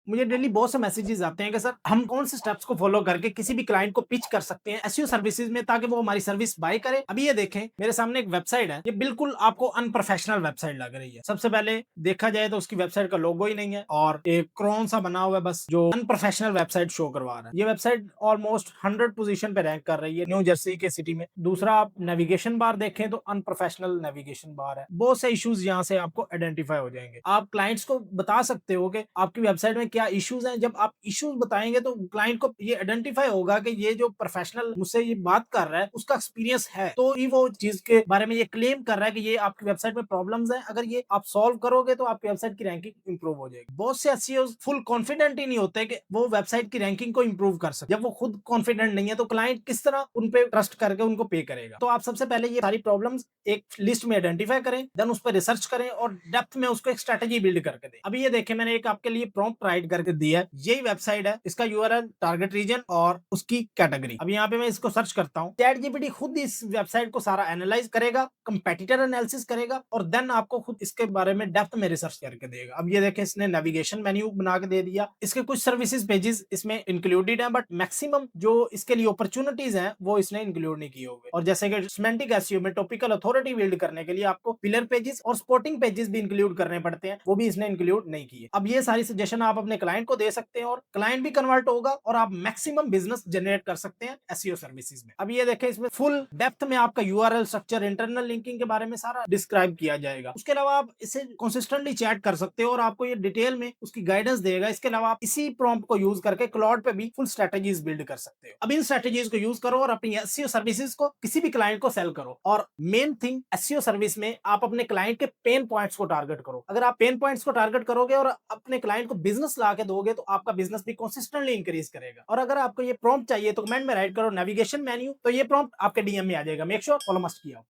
मुझे डेली बहुत से मैसेजेस आते हैं कि सर हम कौन से स्टेप्स को फॉलो करके किसी भी क्लाइंट को पिच कर सकते हैं एसईओ सर्विसेज में ताकि वो हमारी सर्विस बाय करे। अभी ये देखें मेरे सामने एक वेबसाइट है, ये बिल्कुल आपको अनप्रोफेशनल वेबसाइट लग रही है। सबसे पहले देखा जाए तो उसकी वेबसाइट का लोगो ही नहीं है और एक क्रोन सा बना हुआ है बस, जो अनप्रोफेशनल वेबसाइट शो करवा रहा है। ये वेबसाइट ऑलमोस्ट 100 पोजीशन पे रैंक कर रही है न्यू जर्सी के सिटी में। दूसरा, आप नेविगेशन बार देखें तो अनप्रोफेशनल नेविगेशन बार है। बहुत से इश्यूज यहाँ से आपको आइडेंटिफाई हो जाएंगे। आप क्लाइंट्स को बता सकते हो कि आपकी वेबसाइट में क्या इश्यूज हैं। जब आप इश्यूज बताएंगे तो क्लाइंट को ये आइडेंटिफाई होगा कि ये जो प्रोफेशनल मुझसे ये बात कर रहा है उसका एक्सपीरियंस है, तो ही वो चीज के बारे में ये क्लेम कर रहा है कि ये आपकी वेबसाइट में प्रॉब्लम्स है। अगर ये आप सॉल्व करोगे तो आपकी वेबसाइट की रैंकिंग इंप्रूव हो जाएगी। बहुत से एसईओ फुल कॉन्फिडेंट ही नहीं होते कि वो वेबसाइट की रैंकिंग को इंप्रूव कर सकते। जब वो खुद कॉन्फिडेंट नहीं है तो क्लाइंट किस तरह उन पे ट्रस्ट करके उनको पे करेगा। तो आप सबसे पहले ये सारी प्रॉब्लम्स एक लिस्ट में आइडेंटिफाई करें, देन उस पर रिसर्च करें और डेप्थ में उसको एक स्ट्रेटेजी बिल्ड करके दें। अभी ये देखें मैंने एक आपके लिए प्रॉम्प्ट राइट करके दिया है। यही वेबसाइट है, इसका यूआरएल, टारगेट रीजन और उसकी कैटेगरी। अब यहाँ पे मैं इसको सर्च करता हूँ। चैट जीपीटी खुद इस वेबसाइट को सारा एनालाइज करेगा, कंपेटिटर एनालिसिस करेगा और देन आपको खुद इसके बारे में डेप्थ में रिसर्च करके देगा। अब ये देखें इसने नेविगेशन मेन्यू बना के दे दिया। इसके कुछ सर्विसेज पेजेस इसमें इंक्लूडेड है, बट मैक्सिमम जो इसके लिए अपॉर्चुनिटीज हैं वो इसने इंक्लूड नहीं किए हुए। और जैसे कि सिमेंटिक एसईओ में टॉपिकल अथॉरिटी बिल्ड करने के लिए आपको पिलर पेजेस और स्पोर्टिंग पेजेस भी इंक्लूड करने पड़ते हैं, वो भी इसने इंक्लूड नहीं किए। अब ये सारी सजेशन आप अपने क्लाइंट को दे सकते हैं और क्लाइंट भी कन्वर्ट होगा और आप मैक्सिमम बिजनेस जनरेट कर सकते हैं एसईओ सर्विसेज में। अब ये देखें इसमें फुल डेप्थ में आपका यूआरएल स्ट्रक्चर, इंटरनल लिंकिंग के बारे में सारा डिस्क्राइब किया जाएगा। उसके अलावा आप इसे कंसिस्टेंटली चैट कर सकते हो और आपको ये डिटेल में उसकी गाइडेंस देगा। इसके अलावा आप इसी प्रॉम्प्ट को यूज करके क्लाउड पे भी फुल स्ट्रेटजीज बिल्ड कर सकते हो। अब इन स्ट्रेटजीज को यूज करो और अपनी एसईओ सर्विसेज को किसी भी क्लाइंट को सेल करो। और मेन थिंग एसईओ सर्विस में आप अपने क्लाइंट के पेन पॉइंट्स को टारगेट करो। अगर आप पेन पॉइंट्स को टारगेट करोगे और अपने क्लाइंट को बिजनेस ला के दोगे तो आपका बिजनेस भी कंसिस्टेंटली इंक्रीज करेगा। और अगर आपको ये प्रॉम्प्ट चाहिए तो कमेंट में राइट करो नेविगेशन मेन्यू, तो ये प्रॉम्प्ट आपके डीएम में आ जाएगा। मेक श्योर फॉलो मस्ट किया हो।